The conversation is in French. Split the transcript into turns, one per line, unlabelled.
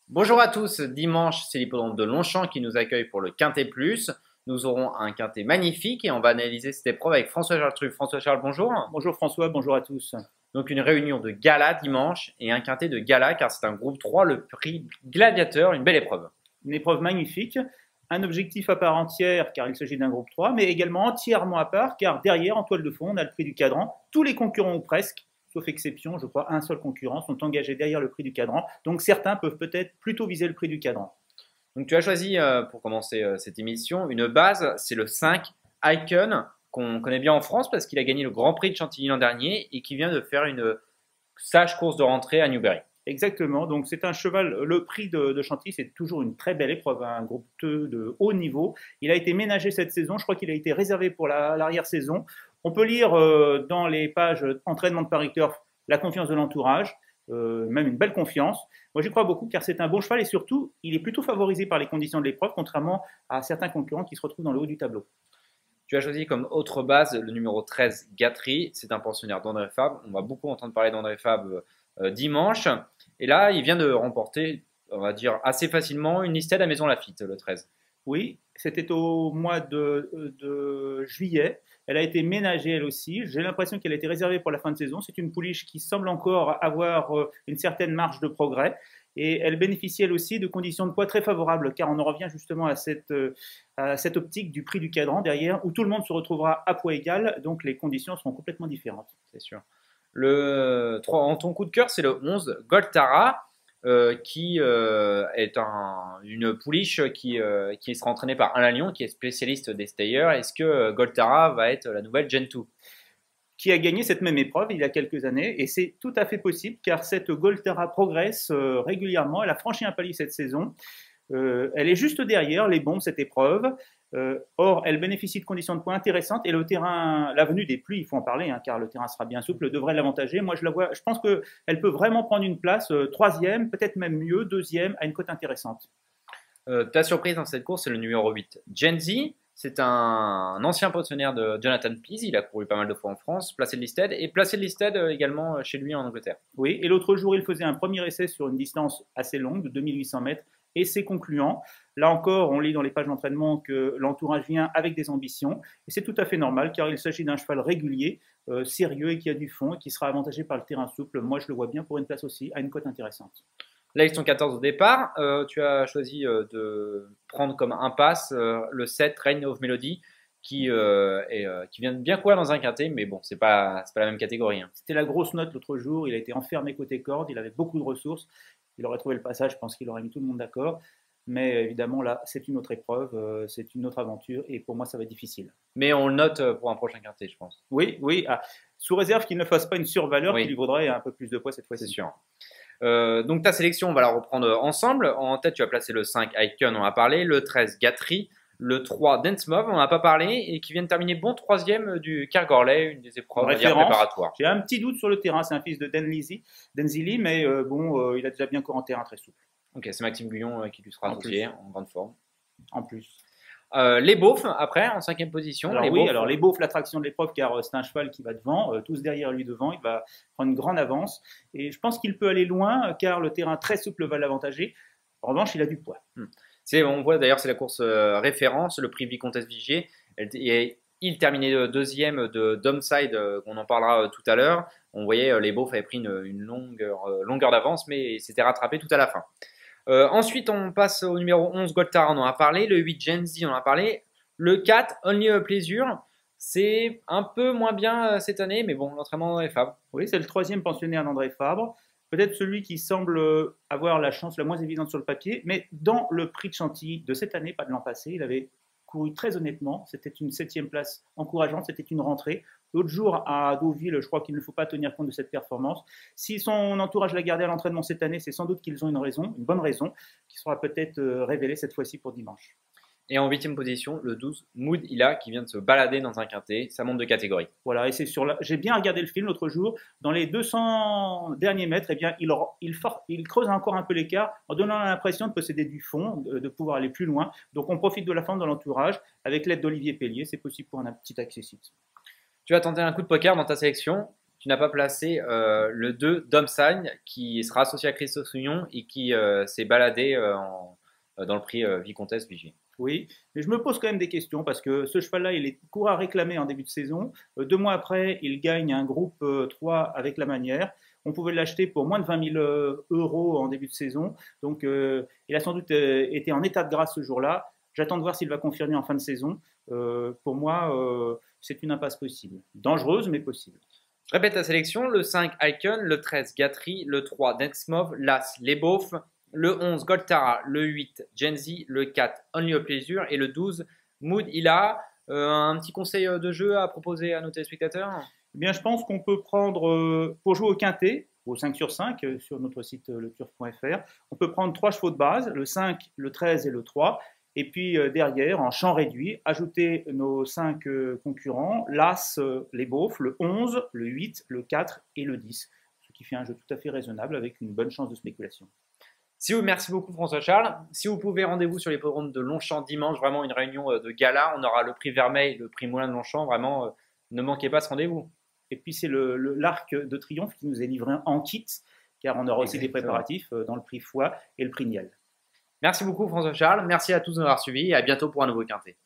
Bonjour à tous, dimanche c'est l'hippodrome de Longchamp qui nous accueille pour le Quintet Plus. Nous aurons un Quintet magnifique et on va analyser cette épreuve avec François-Charles Truc. François-Charles, bonjour.
Bonjour François, bonjour à tous.
Donc une réunion de gala dimanche et un Quintet de gala car c'est un groupe 3, le prix Gladiateur, une belle épreuve.
Une épreuve magnifique, un objectif à part entière car il s'agit d'un groupe 3, mais également entièrement à part car derrière, en toile de fond, on a le prix du cadran. Tous les concurrents ou presque, sauf exception, je crois, un seul concurrent, sont engagés derrière le prix du cadran. Donc certains peuvent peut-être plutôt viser le prix du cadran.
Donc tu as choisi pour commencer cette émission une base, c'est le 5 Icon qu'on connaît bien en France parce qu'il a gagné le Grand Prix de Chantilly l'an dernier et qui vient de faire une sage course de rentrée à Newbury.
Exactement, donc c'est un cheval, le prix de Chantilly, c'est toujours une très belle épreuve, un groupe 2 de haut niveau. Il a été ménagé cette saison, je crois qu'il a été réservé pour l'arrière-saison. On peut lire dans les pages entraînement de Paris Turf la confiance de l'entourage, même une belle confiance. Moi j'y crois beaucoup car c'est un bon cheval et surtout il est plutôt favorisé par les conditions de l'épreuve contrairement à certains concurrents qui se retrouvent dans le haut du tableau.
Tu as choisi comme autre base le numéro 13 Gatry, c'est un pensionnaire d'André Fabre. On va beaucoup entendre parler d'André Fabre dimanche. Et là, il vient de remporter, on va dire, assez facilement une listed à Maison Lafitte, le 13.
Oui, c'était au mois de juillet. Elle a été ménagée elle aussi. J'ai l'impression qu'elle a été réservée pour la fin de saison. C'est une pouliche qui semble encore avoir une certaine marge de progrès. Et elle bénéficie elle aussi de conditions de poids très favorables, car on en revient justement à cette optique du prix du cadran derrière, où tout le monde se retrouvera à poids égal, donc les conditions seront complètement différentes.
C'est sûr. En ton coup de cœur, c'est le 11 Goltara, qui est une pouliche qui sera entraînée par Alain Lyon, qui est spécialiste des stayers. Est-ce que Goltara va être la nouvelle Gen 2 ?
Qui a gagné cette même épreuve il y a quelques années, et c'est tout à fait possible, car cette Goltara progresse régulièrement. Elle a franchi un palier cette saison. Elle est juste derrière les bombes, cette épreuve. Or, elle bénéficie de conditions de points intéressantes et le terrain, la venue des pluies, il faut en parler, hein, car le terrain sera bien souple, devrait l'avantager. Moi, je pense qu'elle peut vraiment prendre une place troisième, peut-être même mieux, deuxième, à une cote intéressante.
Ta surprise dans cette course, c'est le numéro 8, Gen Z. C'est un ancien pensionnaire de Jonathan Pease. Il a couru pas mal de fois en France, placé de listed et placé de listed également chez lui en Angleterre.
Oui, et l'autre jour, il faisait un premier essai sur une distance assez longue de 2800 mètres et c'est concluant. Là encore, on lit dans les pages d'entraînement que l'entourage vient avec des ambitions et c'est tout à fait normal car il s'agit d'un cheval régulier, sérieux et qui a du fond et qui sera avantagé par le terrain souple. Moi, je le vois bien pour une place aussi à une cote intéressante.
Là, ils sont 14 au départ. Tu as choisi de prendre comme impasse le 7 Reign of Melody qui vient de bien courir dans un quintet, mais bon, c'est pas la même catégorie. Hein.
C'était la grosse note l'autre jour. Il a été enfermé côté corde. Il avait beaucoup de ressources. Il aurait trouvé le passage. Je pense qu'il aurait mis tout le monde d'accord. Mais évidemment, là, c'est une autre épreuve, c'est une autre aventure. Et pour moi, ça va être difficile.
Mais on le note pour un prochain quintet, je pense.
Oui, oui. Sous réserve qu'il ne fasse pas une survaleur
oui.
qui lui vaudrait un peu plus de poids cette fois-ci.
C'est sûr. Donc ta sélection, on va la reprendre ensemble. En tête, tu as placé le 5 Icon, on en a parlé, le 13 Gatry, le 3 Dance Mob, on n'en a pas parlé, et qui vient de terminer bon troisième du Kergorley, une des épreuves préparatoires.
J'ai un petit doute sur le terrain, c'est un fils de Denzili, mais il a déjà bien couru en terrain très souple.
Ok, c'est Maxime Guyon qui lui sera associé en grande forme.
En plus.
Les beaufs, après, en 5e position.
Alors les beaufs, l'attraction de l'épreuve, car c'est un cheval qui va devant, tous derrière lui devant, il va prendre une grande avance. Et je pense qu'il peut aller loin, car le terrain très souple va l'avantager. En revanche, il a du poids.
On voit d'ailleurs, c'est la course référence, le prix Vicomtesse Vigier. Il terminait deuxième de Domside, on en parlera tout à l'heure. On voyait, les beaufs avaient pris une longueur d'avance, mais s'étaient rattrapés tout à la fin. Ensuite, on passe au numéro 11, Goltara, on en a parlé. Le 8, Gen Z, on en a parlé. Le 4, Only a Pleasure. C'est un peu moins bien cette année, mais bon, l'entraînement d'André Fabre.
Oui, c'est le troisième pensionnaire d'André Fabre. Peut-être celui qui semble avoir la chance la moins évidente sur le papier, mais dans le prix de Chantilly de cette année, pas de l'an passé, il avait couru très honnêtement. C'était une 7e place encourageante, c'était une rentrée. L'autre jour, à Deauville, je crois qu'il ne faut pas tenir compte de cette performance. Si son entourage l'a gardé à l'entraînement cette année, c'est sans doute qu'ils ont une bonne raison, qui sera peut-être révélée cette fois-ci pour dimanche.
Et en 8e position, le 12, Mood Ila, qui vient de se balader dans un quintet. Ça monte de catégorie.
Voilà, et c'est j'ai bien regardé le film l'autre jour. Dans les 200 derniers mètres, eh bien, il creuse encore un peu l'écart en donnant l'impression de posséder du fond, de pouvoir aller plus loin. Donc on profite de la forme dans l'entourage avec l'aide d'Olivier Pellier. C'est possible pour un petit accessite.
Tu vas tenter un coup de poker dans ta sélection. tu n'as pas placé le 2 Domsine qui sera associé à Christophe Sougnon et qui s'est baladé dans le prix Vicomtesse Vigier.
Oui, mais je me pose quand même des questions parce que ce cheval-là, il est court à réclamer en début de saison. 2 mois après, il gagne un groupe 3 avec la manière. On pouvait l'acheter pour moins de 20 000 euros en début de saison. Donc, il a sans doute été en état de grâce ce jour-là. J'attends de voir s'il va confirmer en fin de saison. Pour moi, c'est une impasse possible. Dangereuse, mais possible.
Je répète la sélection, le 5 Icon, le 13 Gatry, le 3 Densmov, l'As Les Beaufs, le 11 Goltara, le 8 Genzi, le 4 Only a Pleasure et le 12 Mood. Il a un petit conseil de jeu à proposer à nos téléspectateurs?
Eh bien, je pense qu'on peut prendre, pour jouer au quintet, au 5 sur 5 sur notre site leturf.fr, on peut prendre 3 chevaux de base, le 5, le 13 et le 3. Et puis derrière, en champ réduit, ajouter nos 5 concurrents, l'As, les Beaufs, le 11, le 8, le 4 et le 10. Ce qui fait un jeu tout à fait raisonnable avec une bonne chance de spéculation.
Merci beaucoup François-Charles. Si vous pouvez, rendez-vous sur les programmes de Longchamp dimanche, vraiment une réunion de gala. On aura le prix Vermeil, le prix Moulin de Longchamp. Vraiment, ne manquez pas ce rendez-vous.
Et puis c'est l'Arc de Triomphe qui nous est livré en kit, car on aura aussi des préparatifs dans le prix Foix et le prix Niel.
Merci beaucoup François-Charles, merci à tous de nous avoir suivis et à bientôt pour un nouveau quintet.